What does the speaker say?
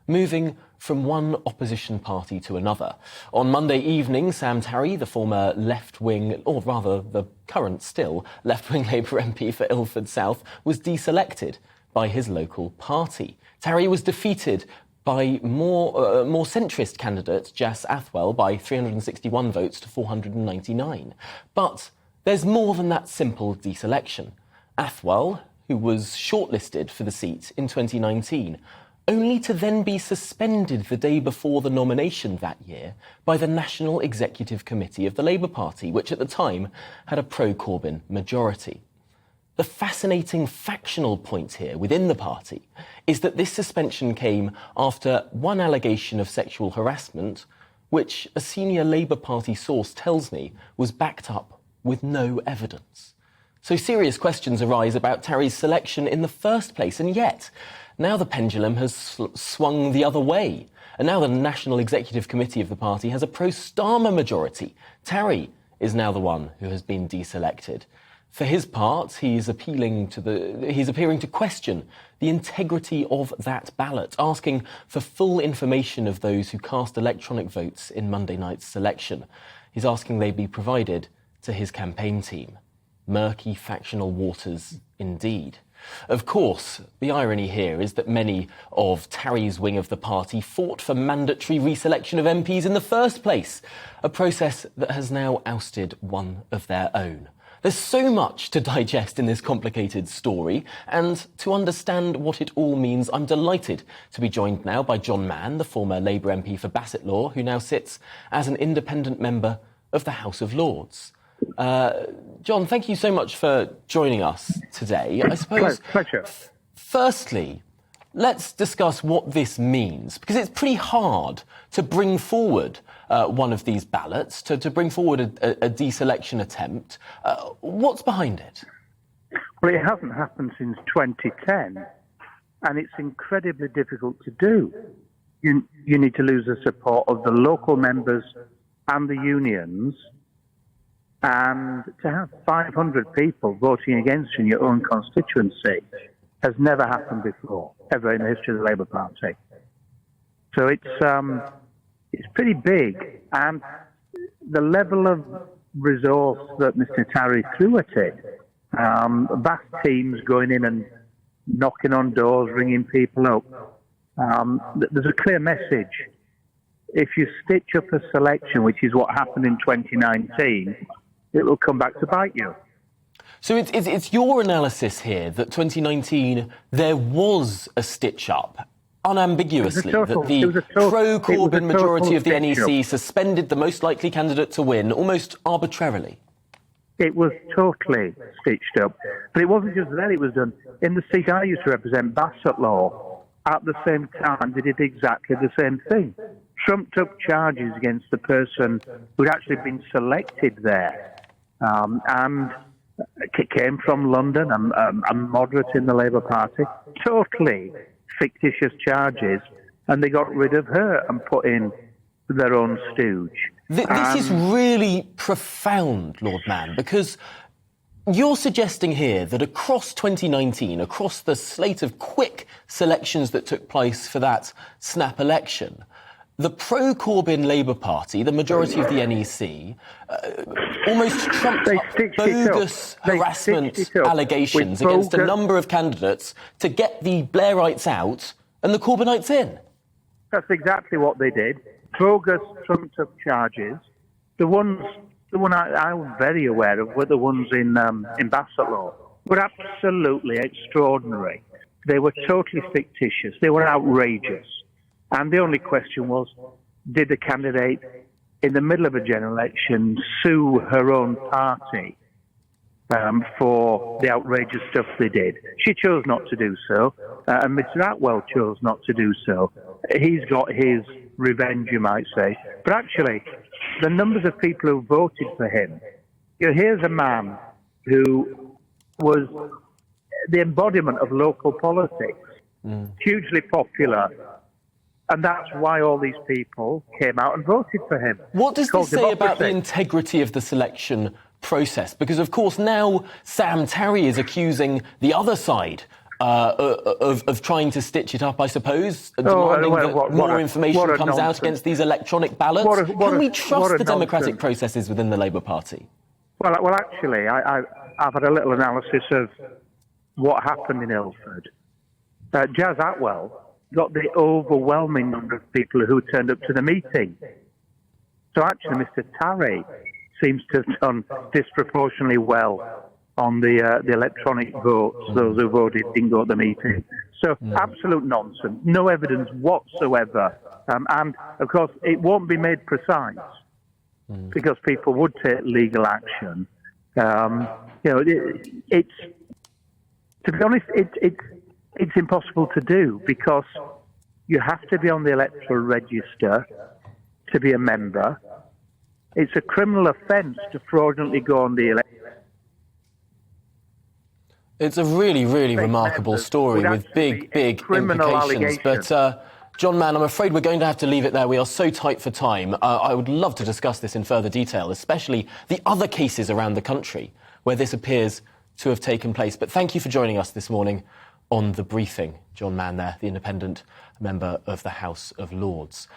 moving from one opposition party to another. On Monday evening, Sam Tarry, the former left-wing, or rather the current still, left-wing Labour MP for Ilford South, was deselected by his local party. Tarry was defeated by more centrist candidate Jas Athwell by 361 votes to 499. But there's more than that simple deselection. Athwell, who was shortlisted for the seat in 2019, only to then be suspended the day before the nomination that year by the National Executive Committee of the Labour Party, which at the time had a pro-Corbyn majority. The fascinating factional point here within the party is that this suspension came after one allegation of sexual harassment, which a senior Labour Party source tells me was backed up with no evidence. So serious questions arise about Tarry's selection in the first place, and yet now the pendulum has swung the other way. And now the National Executive Committee of the party has a pro-Starmer majority. Tarry is now the one who has been deselected. For his part, he's appearing to question the integrity of that ballot, asking for full information of those who cast electronic votes in Monday night's selection. He's asking they be provided to his campaign team. Murky factional waters indeed. Of course, the irony here is that many of Tarry's wing of the party fought for mandatory reselection of MPs in the first place, a process that has now ousted one of their own. There's so much to digest in this complicated story, and to understand what it all means, I'm delighted to be joined now by John Mann, the former Labour MP for Bassetlaw, who now sits as an independent member of the House of Lords. John, thank you so much for joining us today. I suppose, pleasure. Firstly, let's discuss what this means, because it's pretty hard to bring forward one of these ballots, to bring forward a deselection attempt. What's behind it? Well, it hasn't happened since 2010, and it's incredibly difficult to do. You need to lose the support of the local members and the unions, and to have 500 people voting against you in your own constituency has never happened before, ever in the history of the Labour Party. So it's pretty big, and the level of resource that Mr. Tarry threw at it, vast teams going in and knocking on doors, ringing people up, there's a clear message. If you stitch up a selection, which is what happened in 2019, it will come back to bite you. So it's your analysis here that 2019 there was a stitch-up, unambiguously, that the pro-Corbyn majority of the NEC suspended the most likely candidate to win almost arbitrarily. It was totally stitched up. But it wasn't just then it was done. In the seat I used to represent, Bassetlaw, at the same time they did exactly the same thing. Trumped up charges against the person who'd actually been selected there. And it came from London, a moderate in the Labour Party, totally fictitious charges, and they got rid of her and put in their own stooge. This is really profound, Lord Mann, because you're suggesting here that across 2019, across the slate of quick selections that took place for that snap election, the pro-Corbyn Labour Party, the majority of the NEC, almost trumped up bogus harassment allegations against a number of candidates to get the Blairites out and the Corbynites in. That's exactly what they did. Bogus trumped up charges. The one I was very aware of were the ones in Bassetlaw. Were absolutely extraordinary. They were totally fictitious. They were outrageous. And the only question was, did the candidate in the middle of a general election sue her own party for the outrageous stuff they did? She chose not to do so, and Mr. Atwell chose not to do so. He's got his revenge, you might say. But actually, the numbers of people who voted for him, here's a man who was the embodiment of local politics, hugely popular. And that's why all these people came out and voted for him. What does this say about the integrity of the selection process? Because, of course, now Sam Tarry is accusing the other side of trying to stitch it up, I suppose, demanding that more information comes out against these electronic ballots. Can we trust the democratic processes within the Labour Party? Well, actually, I've had a little analysis of what happened in Ilford. Jazz Atwell got the overwhelming number of people who turned up to the meeting. So actually, Mr. Tarry seems to have done disproportionately well on the electronic votes. Those who voted didn't go to the meeting. So absolute nonsense. No evidence whatsoever. And, of course, it won't be made precise because people would take legal action. It's to be honest, it's impossible to do because you have to be on the electoral register to be a member. It's a criminal offence to fraudulently go on the election. It's a really, really remarkable story with big implications. But, John Mann, I'm afraid we're going to have to leave it there. We are so tight for time. I would love to discuss this in further detail, especially the other cases around the country where this appears to have taken place. But thank you for joining us this morning on The Briefing. John Mann there, the independent member of the House of Lords.